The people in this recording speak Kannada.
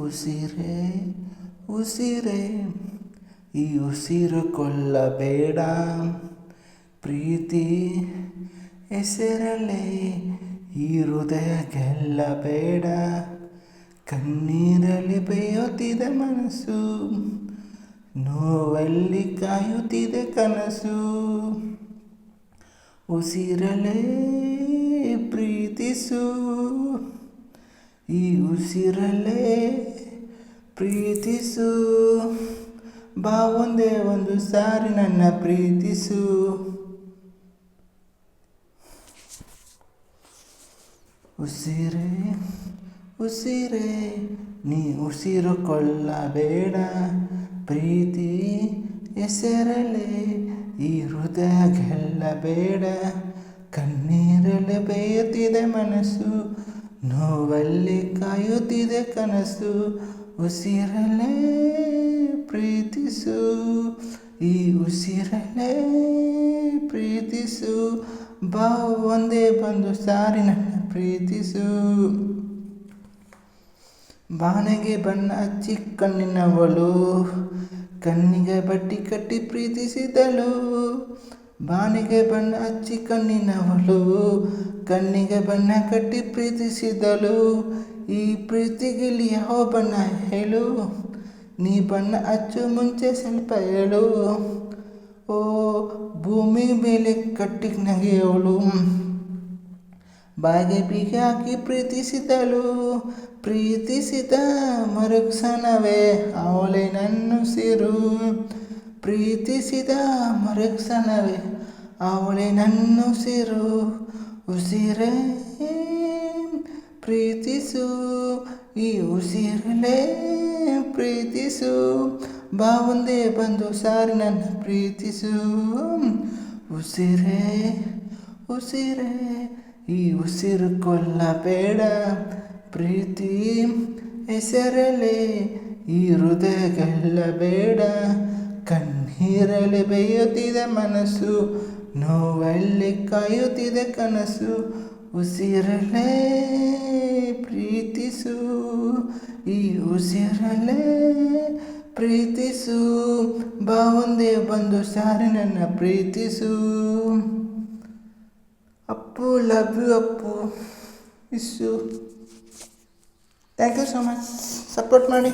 ಉಸಿರೇ ಉಸಿರೇ ಈ ಉಸಿರು ಕೊಲ್ಲಬೇಡ, ಪ್ರೀತಿ ಹೆಸರಲ್ಲೇ ಈ ಹೃದಯ ಗೆಲ್ಲಬೇಡ. ಕಣ್ಣೀರಲ್ಲಿ ಬೇಯುತ್ತಿದೆ ಮನಸ್ಸು, ನೋವಲ್ಲಿ ಕಾಯುತ್ತಿದೆ ಕನಸು. ಉಸಿರಲೇ ಪ್ರೀತಿಸು, ಈ ಉಸಿರಲ್ಲೇ ಪ್ರೀತಿಸು. ಬಾ ಒಂದೇ ಒಂದು ಸಾರಿ ನನ್ನ ಪ್ರೀತಿಸು. ಉಸಿರೇ ಉಸಿರೇ ನೀ ಉಸಿರು ಕೊಲ್ಲಬೇಡ, ಪ್ರೀತಿ ಹೆಸರಲ್ಲೇ ಈ ಹೃದಯ ಗೆಲ್ಲಬೇಡ. ಕಣ್ಣೀರಲ್ಲಿ ಬೇಯುತ್ತಿದೆ ಮನಸ್ಸು, ನೋವಲ್ಲಿ ಕಾಯುತ್ತಿದೆ ಕನಸು. ಉಸಿರಲ್ಲೇ ಪ್ರೀತಿಸು, ಈ ಉಸಿರಲ್ಲೇ ಪ್ರೀತಿಸು. ಬಾ ಒಂದೇ ಬಂದು ಸಾರಿ ನನ್ನ ಪ್ರೀತಿಸು. ಬಾನೆಗೆ ಬಣ್ಣ ಹಚ್ಚಿ ಕಣ್ಣಿನವಳು, ಕಣ್ಣಿಗೆ ಬಟ್ಟಿ ಕಟ್ಟಿ ಪ್ರೀತಿಸಿದಳು. ಬಾನಿಗೆ ಬಣ್ಣ ಹಚ್ಚಿ ಕಣ್ಣಿನವಳು, ಕಣ್ಣಿಗೆ ಬಣ್ಣ ಕಟ್ಟಿ ಪ್ರೀತಿಸಿದಳು. ಈ ಪ್ರೀತಿಗಿಲ್ಲಿ ಯಾವ ಬಣ್ಣ ಹೇಳು, ನೀ ಬಣ್ಣ ಹಚ್ಚು ಮುಂಚೆ ಸ್ವಲ್ಪ ಹೇಳು. ಓ ಭೂಮಿ ಮೇಲೆ ಕಟ್ಟಿ ನಗೆಯವಳು, ಬಾಯಿಗೆ ಬೀಗ ಹಾಕಿ ಪ್ರೀತಿಸಿದಳು. ಪ್ರೀತಿಸಿದ ಮರುಕ್ಷಣವೇ ಅವಳೇ ನನ್ನುಸಿರು, ಪ್ರೀತಿಸಿದ ಮರುಕ್ಷಣವೇ ಅವಳೇ ನನ್ನುಸಿರು. ಉಸಿರೇ ಪ್ರೀತಿಸು, ಈ ಉಸಿರಲ್ಲೇ ಪ್ರೀತಿಸು. ಬಾ ಒಂದೇ ಬಂದು ಸಾರಿ ನನ್ನ ಪ್ರೀತಿಸು. ಉಸಿರೇ ಉಸಿರೇ ಈ ಉಸಿರು ಕೊಲ್ಲಬೇಡ, ಪ್ರೀತಿ ಹೆಸರಲ್ಲೇ ಈ ಹೃದಯ ಗೆಲ್ಲಬೇಡ. ಕಣ್ಣೀರಲ್ಲಿ ಬೇಯುತ್ತಿದೆ ಮನಸ್ಸು, ನೋವಲ್ಲಿ ಕಾಯುತ್ತಿದೆ ಕನಸು. ಉಸಿರಲ್ಲೇ ಪ್ರೀತಿಸು, ಈ ಉಸಿರಲ್ಲೇ ಪ್ರೀತಿಸು. ಬಾ ಒಂದೇ ಬಂದು ಸಾರಿ ನನ್ನ ಪ್ರೀತಿಸು. Appu, love you Appu, miss you. Thank you so much, support ಮಾಡಿ.